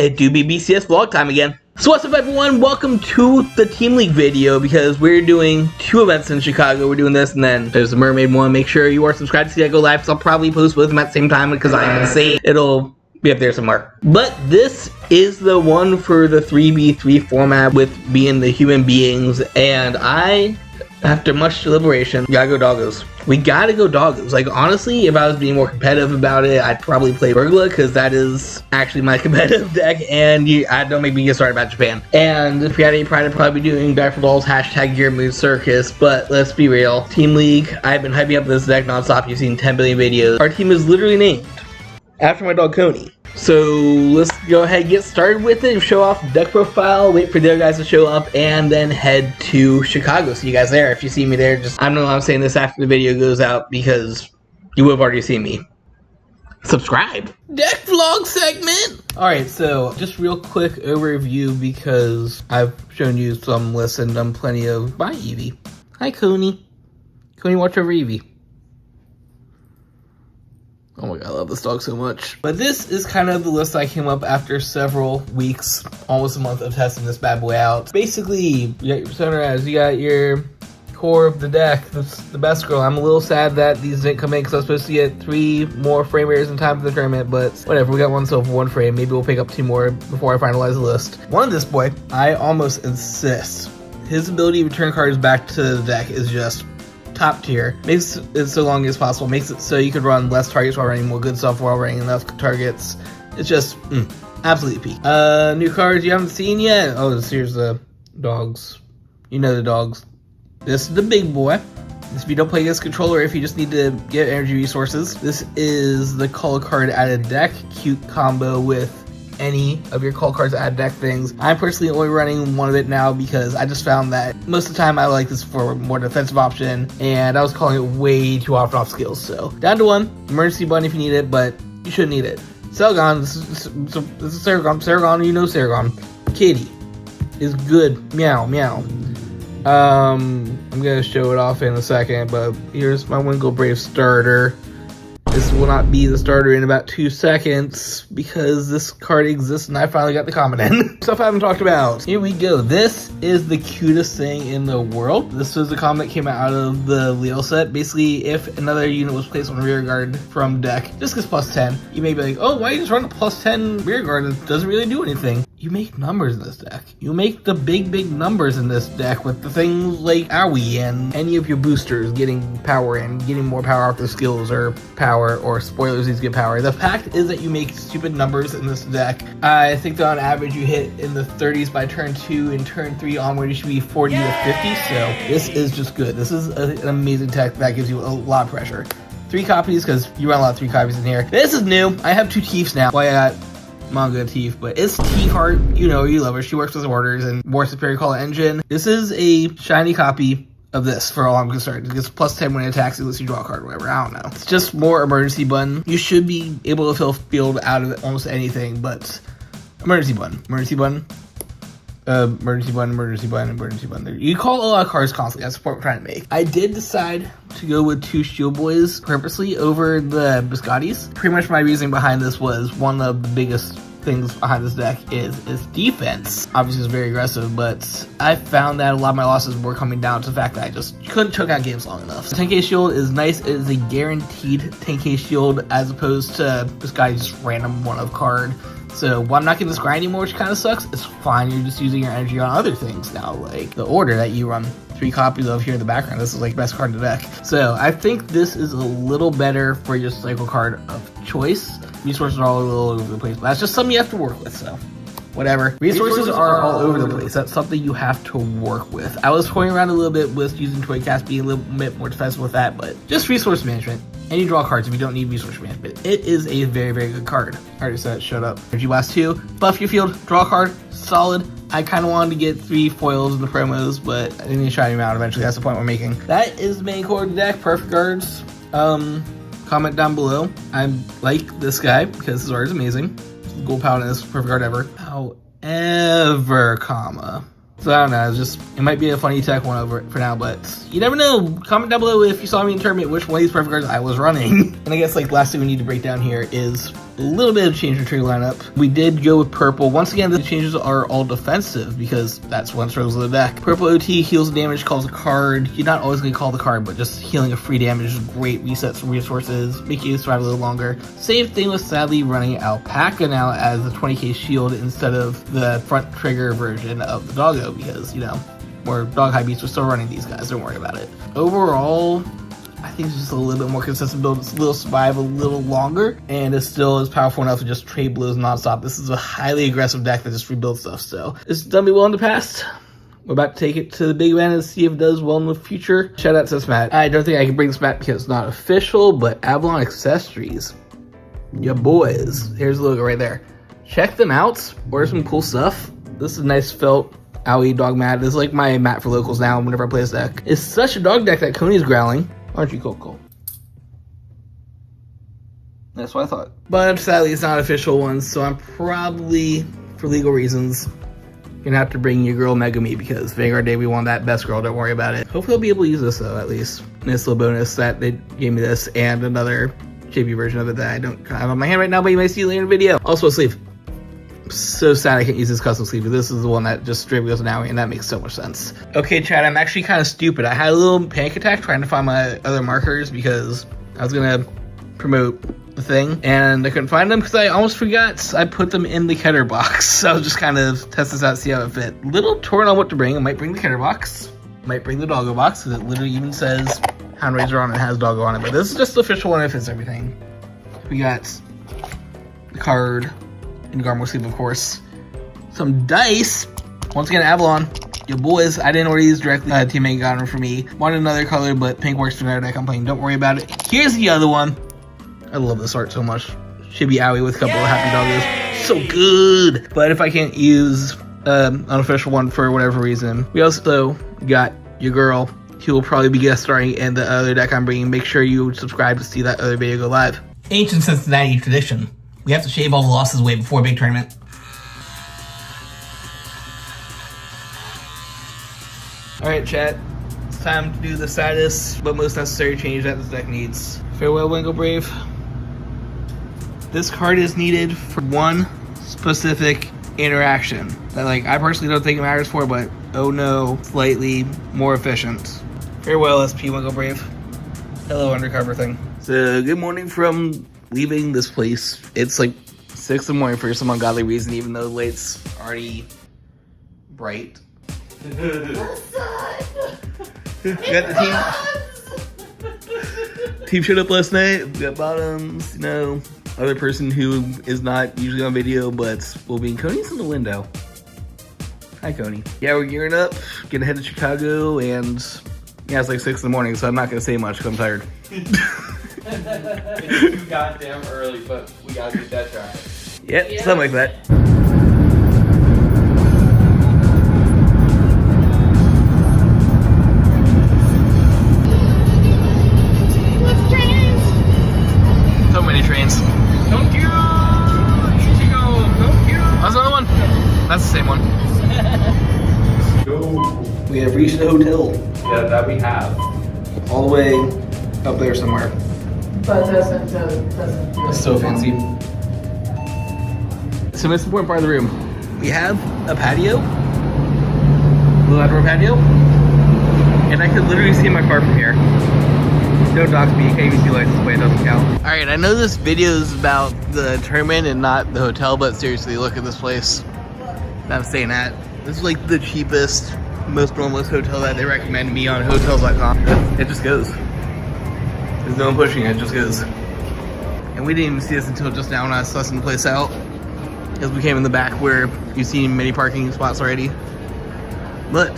It do be BCS vlog time again. So what's up everyone, welcome to the Team League video because we're doing 2 events in Chicago. We're doing this and then there's the Mermaid one. Make sure you are subscribed to see I go live because I'll probably post both of them at the same time because I'm insane. It'll be up there somewhere. But this is the one for the 3v3 format with being the human beings, and I, after much deliberation, gotta go doggos. We gotta go doggos. Like, honestly, if I was being more competitive about it, I'd probably play Burgla, because that is actually my competitive deck, and don't make me get started about Japan. And if we had any pride, I'd probably be doing Back for Dolls, hashtag Gear Moon Circus, but let's be real. Team League, I've been hyping up this deck nonstop. You've seen 10 billion videos. Our team is literally named after my dog Coney. So let's go ahead and get started with it, show off deck profile, wait for the other guys to show up, and then head to Chicago. See you guys there. If you see me there, just, I know I'm saying this after the video goes out because you would have already seen me. Subscribe. Deck vlog segment. Alright, so just real quick overview because I've shown you some lists and done plenty of, bye Evie. Hi Coney. Coney, watch over Evie. Oh my god, I love this dog so much. But this is kind of the list I came up after several weeks, almost a month of testing this bad boy out. Basically, you got your Sunrise, you got your core of the deck, that's the best girl. I'm a little sad that these didn't come in because I was supposed to get 3 more frame rares in time for the tournament, but whatever, we got one so for 1 frame. Maybe we'll pick up 2 more before I finalize the list. One of this boy, I almost insist, his ability to return cards back to the deck is just top tier. Makes it so long as possible, makes it so you could run less targets while running more good stuff while running enough targets. It's just absolutely peak. New cards you haven't seen yet. Oh, here's the dogs. You know the dogs. This is the big boy. This, if you don't play against controller, if you just need to get energy resources. This is the call card added deck. Cute combo with any of your call cards add deck things. I'm personally only running one of it now because I just found that most of the time I like this for a more defensive option, and I was calling it way too often off skills. So down to 1 emergency button if you need it, but you shouldn't need it. Selgon, this is Saragon. Saragon, you know Saragon. Kitty is good. Meow meow. I'm gonna show it off in a second, but here's my Wingle Brave starter. This will not be the starter in about 2 seconds because this card exists and I finally got the common in. Stuff I haven't talked about. Here we go. This is the cutest thing in the world. This was the common that came out of the Leo set. Basically, if another unit was placed on rear guard from deck, just gets +10. You may be like, oh, why you just run a +10 rear guard? It doesn't really do anything. You make numbers in this deck. You make the big numbers in this deck with the things like Owie and any of your boosters getting power and getting more power off their skills or power, or spoilers these get power. The fact is that you make stupid numbers in this deck. I think that on average you hit in the 30s by turn 2, and turn 3 onward you should be 40 to 50, so this is just good. This is an amazing tech that gives you a lot of pressure. 3 copies because you run a lot of 3 copies in here. This is new. I have 2 Tiefs now. Well, I got manga Tief, but it's T-Heart, you know, you love her. She works with orders and more superior call engine. This is a shiny copy of this for all I'm concerned. It gets +10 when it attacks, unless you draw a card or whatever. I don't know. It's just more emergency button. You should be able to fill field out of almost anything, but emergency button, emergency button, emergency button, emergency button, emergency button. You call a lot of cards constantly. That's the point we're trying to make. I did decide to go with 2 Shield Boys purposely over the Biscottis. Pretty much my reasoning behind this was one of the biggest things behind this deck is defense. Obviously it's very aggressive, but I found that a lot of my losses were coming down to the fact that I just couldn't choke out games long enough. The 10k shield is nice. It is a guaranteed 10k shield as opposed to this guy just random one-of card. So while I'm not getting this grind anymore, which kind of sucks, it's fine. You're just using your energy on other things now, like the order that you run 3 copies of here in the background. This is like best card in the deck. So I think this is a little better for your cycle card of choice. Resources are all a little over the place, but that's just something you have to work with, so whatever. Resources are all over the place. That's something you have to work with. I was toying around a little bit with using Toy Cast, being a little bit more defensive with that, but just resource management. And you draw cards if you don't need resource management. It is a very good card. I already said it, shut up. Energy Blast 2, buff your field, draw a card, solid. I kind of wanted to get 3 foils in the promos, but I didn't try them out eventually. That's the point we're making. That is the main core of the deck. Perfect cards. Comment down below. I like this guy because his art is amazing. Gold Paladin is perfect card ever. However, so I don't know, it might be a funny tech one over for now, but you never know. Comment down below if you saw me in tournament which one of these perfect cards I was running. And I guess like last thing we need to break down here is a little bit of change in tree lineup. We did go with purple. Once again, the changes are all defensive because that's what struggles of the deck. Purple OT heals damage, calls a card. You're not always going to call the card, but just healing a free damage is great. Resets resources, make you survive a little longer. Same thing with sadly running Alpaca now as the 20k shield instead of the front trigger version of the doggo because, you know, more dog high beats are still running these guys. Don't worry about it. Overall, I think it's just a little bit more consistent build. It's a little survive a little longer, and it still is powerful enough to just trade blows nonstop. This is a highly aggressive deck that just rebuilds stuff still. It's done me well in the past. We're about to take it to the big event and see if it does well in the future. Shout out to this mat. I don't think I can bring this mat because it's not official, but Avalon Accessories. Yeah, boys. Here's the logo right there. Check them out. Order some cool stuff. This is a nice felt owie dog mat. This is like my mat for locals now whenever I play this deck. It's such a dog deck that Coney's growling. Aren't you, Coco? That's what I thought. But sadly, it's not official one, so I'm probably, for legal reasons, gonna have to bring your girl Mega Me because Vanguard Day we won that best girl. Don't worry about it. Hopefully, I'll be able to use this though, at least. Nice little bonus that they gave me this and another JP version of it that I don't have on my hand right now, but you might see later in the video. Also, a sleeve. So sad I can't use this custom sleeve, but this is the one that just straight goes an owie, and that makes so much sense. Okay, chat, I'm actually kind of stupid. I had a little panic attack trying to find my other markers because I was gonna promote the thing, and I couldn't find them because I almost forgot I put them in the Keter box. So I was just kind of test this out, see how it fit. Little torn on what to bring. I might bring the Keter box, might bring the doggo box, because it literally even says Hound Raiser on it and has doggo on it, but this is just the official one if it's everything. We got the card, and Garmore sleeve, of course. Some dice. Once again, Avalon. Yo, boys, I didn't order these directly. Teammate got them for me. Wanted another color, but pink works for another deck I'm playing. Don't worry about it. Here's the other one. I love this art so much. Should be owie with a couple of happy doggos. So good. But if I can't use an unofficial one for whatever reason, we also got your girl. She will probably be guest starring in the other deck I'm bringing. Make sure you subscribe to see that other video go live. Ancient Cincinnati tradition. We have to shave all the losses away before a big tournament. Alright, chat. It's time to do the saddest but most necessary change that this deck needs. Farewell, Wingo Brave. This card is needed for one specific interaction that, like, I personally don't think it matters for, but oh no, slightly more efficient. Farewell, SP Wingo Brave. Hello, undercover thing. So, good morning from leaving this place. It's like 6 in the morning for some ungodly reason, even though the light's already bright. We got the team. Team showed up last night. We got Bottoms, you know, other person who is not usually on video, but will be. Coney's in the window. Hi, Coney. Yeah, we're gearing up, gonna head to Chicago, and yeah, it's like 6 in the morning, so I'm not gonna say much because I'm tired. It's too goddamn early, but we gotta get that try. Yep, yeah, something like that. So many trains. Tokyo! Ichigo! Tokyo! That's another one. That's the same one. Go. We have reached the hotel. Yeah, that we have. All the way up there somewhere. But doesn't It's so fancy. So the most important part of the room. We have a patio. A little outdoor patio. And I could literally see my car from here. Don't dock me, you can't even see license plate, it doesn't count. Alright, I know this video is about the tournament and not the hotel, but seriously, look at this place. I'm saying that. This is like the cheapest, most normalist hotel that they recommend me on hotels.com. It just goes. There's no one pushing it, just goes. And we didn't even see this until just now when I was sussing the place out. Because we came in the back where you've seen many parking spots already. But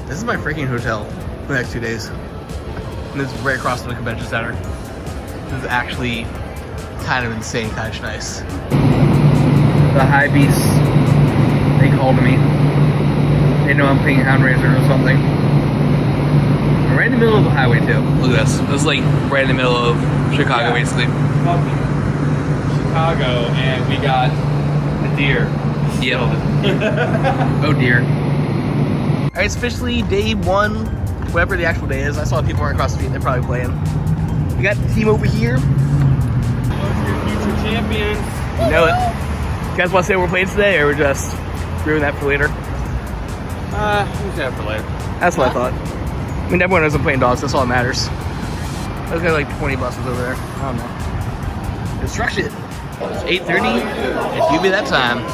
this is my freaking hotel for the next 2 days. And this is right across from the convention center. This is actually kind of insane, kind of nice. The high beasts, they called me. They know I'm playing Hound Raiser or something. We're right in the middle of the highway too. Look at this. This is like right in the middle of Chicago, yeah, basically. Chicago, and we got a deer. Yep. Oh dear. Alright, it's officially day 1, whatever the actual day is. I saw people right across the street, they're probably playing. We got the team over here. champions. You know it. You guys want to say what we're playing today, or we're just ruin that for later? We'll save it for later. That's what I thought. I mean, everyone knows I'm playing dogs. That's all that matters. Those got like 20 buses over there. I don't know. Construction. It's 8:30. It's give me that time.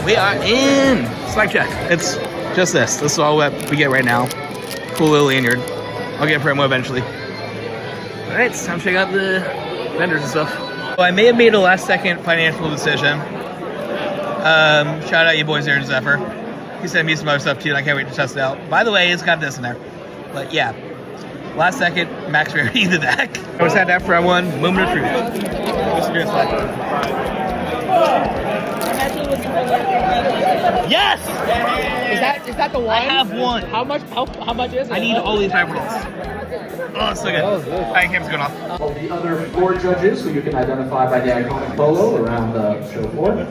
We are in. Spike check. It's just this. This is all that we get right now. Cool little lanyard. I'll get promo eventually. Alright, it's time to check out the vendors and stuff. So I may have made a last second financial decision. Shout out you boys there in Zephyr. He sent me some other stuff too, and I can't wait to test it out. By the way, it's got this in there. But yeah, last second, Max Rarity the deck. I was had that for one moment of truth. Yes! Is that the one? I have one. How much is it? I need all these hyper rolls. Oh, it's so good. Alright, camera's going off. All the other 4 judges, who you can identify by the iconic polo around the show floor.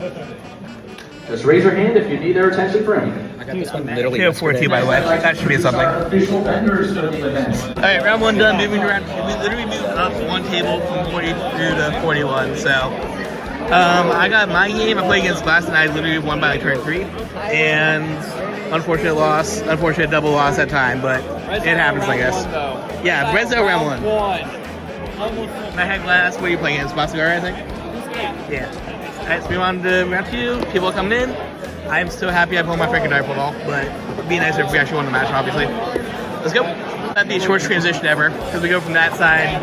Just raise your hand if you need their attention for anything. I got this one literally. 242, by the way. That should be something. Official vendors for the event. Alright, round 1 done. Moving around. We literally moved up 1 table from 42 to 41. So, I got my game. I played against last, and I literally won by like turn 3. And unfortunate loss. Unfortunate double loss that time, but it happens, I guess. Yeah, Rezo round 1. I had glass. What are you playing against? Boscigar, I think? Yeah. Alright, so we on to round 2. People are coming in. I'm so happy I pulled my freaking rifle ball, but it'd be nicer if we actually won the match, obviously. Let's go. That'd be the shortest transition ever, because we go from that side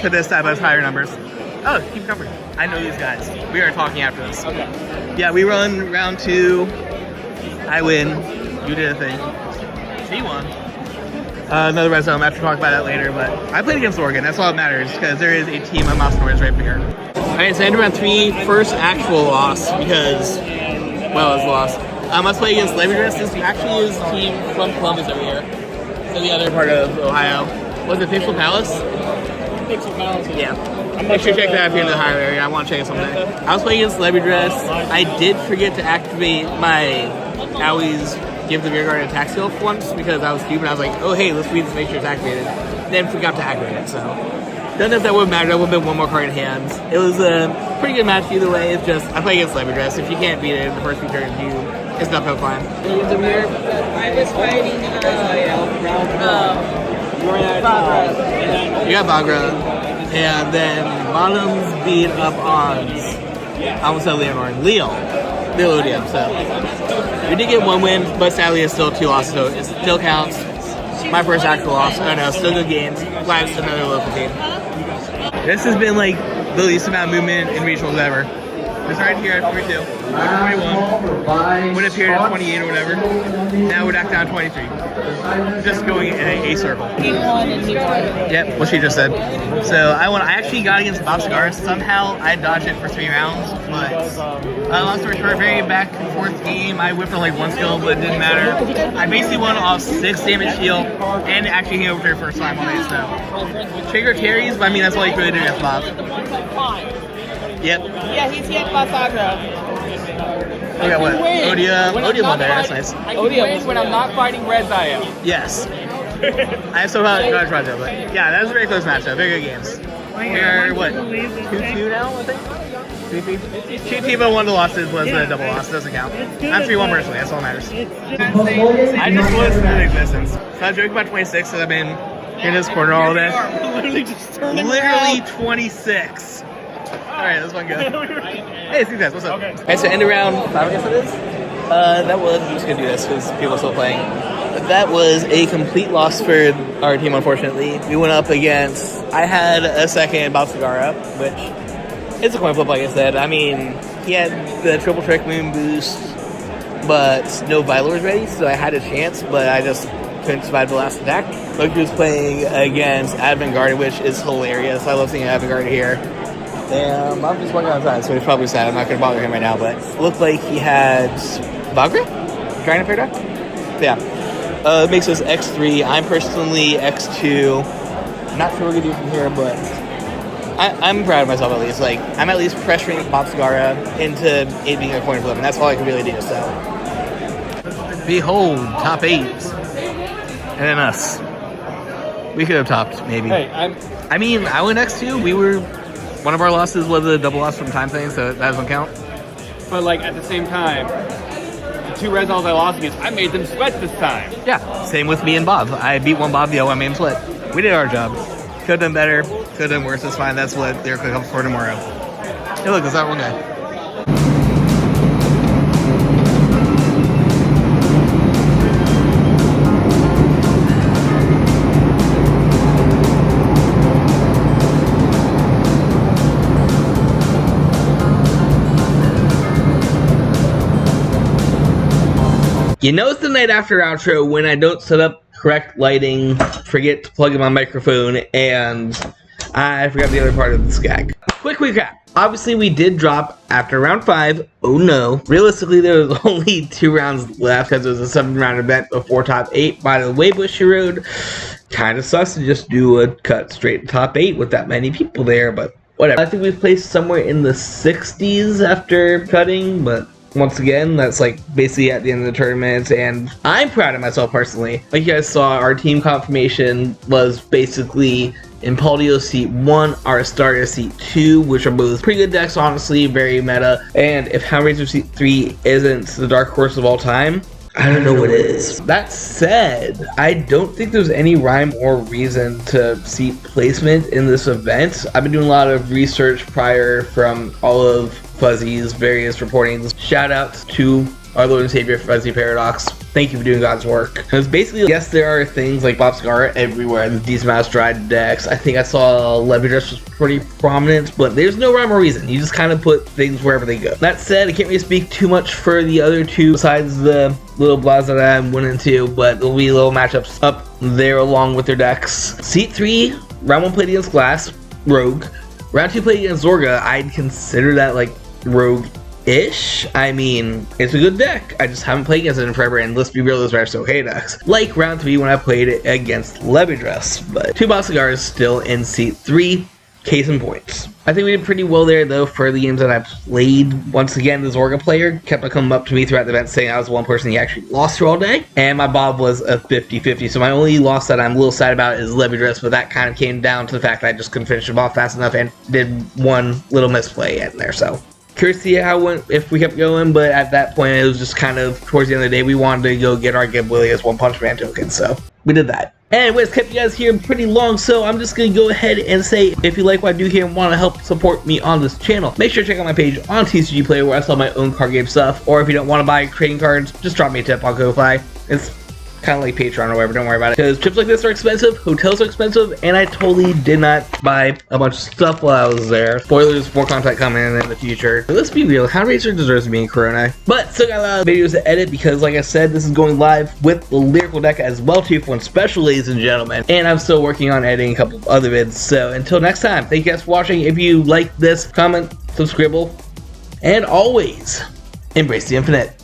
to this side, but it's higher numbers. Oh, keep covering. I know these guys. We are talking after this. Okay. Yeah, we run round 2. I win. You did a thing. She won. Another red zone. I have to talk about that later, but I played against Oregon. That's all that matters, because there is a team of mouse noise right here. Alright, so end round 3, first actual loss, because, well, it's lost. Let's play against Lebanon. This actually is a team from Columbus every year. So the other part of Ohio. Was it Pixel Palace? Pixel Palace. Yeah. Make sure you check that out if you're in the Ohio area. I want to check it someday. I was playing against Lebedress. I did forget to activate my always give the rear guard an attack skill once because I was stupid. I was like, oh hey, let's read this, make sure it's activated. Then forgot to activate it, so. Don't know if that would matter. That would have been 1 more card in hand. It was a pretty good match either way. It's just, I play against Lebedress. If you can't beat it in the first few turns, it's not no climb. I was fighting Bagra. You got Bagra, and then Bottoms beat up Ons. I almost said Leonard. Leo Odium, so. We did get 1 win, but sadly it's still 2 losses, so it still counts. My first actual loss. I know, still good games. Glad it's another local team. This has been like the least amount of movement in regionals ever. We started here at 42, 21, went up here to 28 or whatever. Now we're back down to 23. Just going in a circle. Yep, what she just said. So I actually got against Bob Cigar. Somehow I dodged it for 3 rounds, but long story short, very back and forth game. I whipped on like 1 skill, but it didn't matter. I basically won off 6 damage shield and actually came over here first time on it. So trigger carries, but I mean that's all you could really do against Bob. Yep. Yeah, he's hit Basagra. I got what? Odium on there, that's nice. Odium when I'm not fighting Red Zaya. Yes. I still got to try that, but yeah, that was a very close match though. Very good games. We're what? 2-2 now, I think? 2 people, 1 of the losses was a double loss, doesn't count. I'm 3-1 personally, that's all that matters. I just listened to existence. So I was joking about 26, so I've been in this corner all day. Literally 26. Alright, this one good. Hey, see guys, what's up? Okay. Alright, so end of round 5, I guess it is. That was, I'm just gonna do this because people are still playing. That was a complete loss for our team, unfortunately. We went up against, I had a second Bob Cigar up, which it's a coin flip, like I said. I mean, he had the triple trick moon boost, but no Vylors ready, so I had a chance, but I just couldn't survive the last attack. Loki was playing against Advent Guard, which is hilarious. I love seeing Advent Guard here. And I'm just walking outside, so he's probably sad. I'm not going to bother him right now, but it looked like he had Bagra? Dragon of Paradox? Yeah. It makes us X3. I'm personally X2. Not sure what we're going to do from here, but I'm proud of myself at least. Like, I'm at least pressuring Bob Cigara into it being a coin flip, and that's all I can really do, so. Behold, top 8. And then us. We could have topped, maybe. Hey, I mean, I went next too. One of our losses was a double loss from time thing, so that doesn't count. but like at the same time, the 2 resolves I lost against, I made them sweat this time. Yeah, same with me and Bob. I beat one Bob, the other one made him sweat. We did our job. Could have done better, could have done worse, it's fine. That's what they're going to come for tomorrow. Hey look, there's that one guy. You know it's the night after outro when I don't set up correct lighting, forget to plug in my microphone, and I forgot the other part of the skag. Quick recap. Obviously we did drop after round 5. Oh no. Realistically there was only 2 rounds left because it was a 7-round event before top 8. By the way, Bushy Road, kinda sucks to just do a cut straight to top 8 with that many people there, but whatever. I think we placed somewhere in the 60s after cutting, but once again, that's like basically at the end of the tournament, and I'm proud of myself personally. Like you guys saw, our team confirmation was basically Impaldio seat 1, our starter seat 2, which are both pretty good decks, honestly, very meta. And if Hound Raiser seat 3 isn't the dark horse of all time, I don't know what is. That said, I don't think there's any rhyme or reason to seat placement in this event. I've been doing a lot of research prior from all of Fuzzy's various reportings. Shout out to our Lord and Savior Fuzzy Paradox. Thank you for doing God's work. Because basically, yes, there are things like Bob Scar everywhere, the decent amount of stride decks. I think I saw Levy Dress was pretty prominent, but there's no rhyme or reason. You just kind of put things wherever they go. That said, I can't really speak too much for the other 2 besides the little blahs that I went into, but there'll be little matchups up there along with their decks. Seat 3, round 1 played against Glass, Rogue. Round 2 played against Zorga. I'd consider that like Rogue-ish. I mean, it's a good deck. I just haven't played against it in forever, and let's be real, those are so okay decks. Like round 3 when I played it against Levy Dress, but 2 Boss Cigars still in seat 3. Case in points. I think we did pretty well there though for the games that I played. Once again, the Zorga player kept on coming up to me throughout the event saying I was the one person he actually lost to all day. And my Bob was a 50-50. So my only loss that I'm a little sad about is Levy Dress, but that kind of came down to the fact that I just couldn't finish him off fast enough and did one little misplay in there. So curious to see how it went if we kept going, but at that point it was just kind of towards the end of the day we wanted to go get our Give Willie as One Punch Man token, so we did that. Anyways, kept you guys here pretty long, so I'm just going to go ahead and say, if you like what I do here and want to help support me on this channel, make sure to check out my page on TCG Player where I sell my own card game stuff, or if you don't want to buy trading cards, just drop me a tip on Ko-Fi. It's kind of like Patreon or whatever, don't worry about it, because trips like this are expensive, hotels are expensive, and I totally did not buy a bunch of stuff while I was there. Spoilers, more content coming in the future. But let's be real, Hound Raiser deserves to be in Corona, but still got a lot of videos to edit because like I said, this is going live with the lyrical deck as well too for one special, ladies and gentlemen, and I'm still working on editing a couple of other vids. So until next time, thank you guys for watching. If you like this, comment, subscribe, and always embrace the infinite.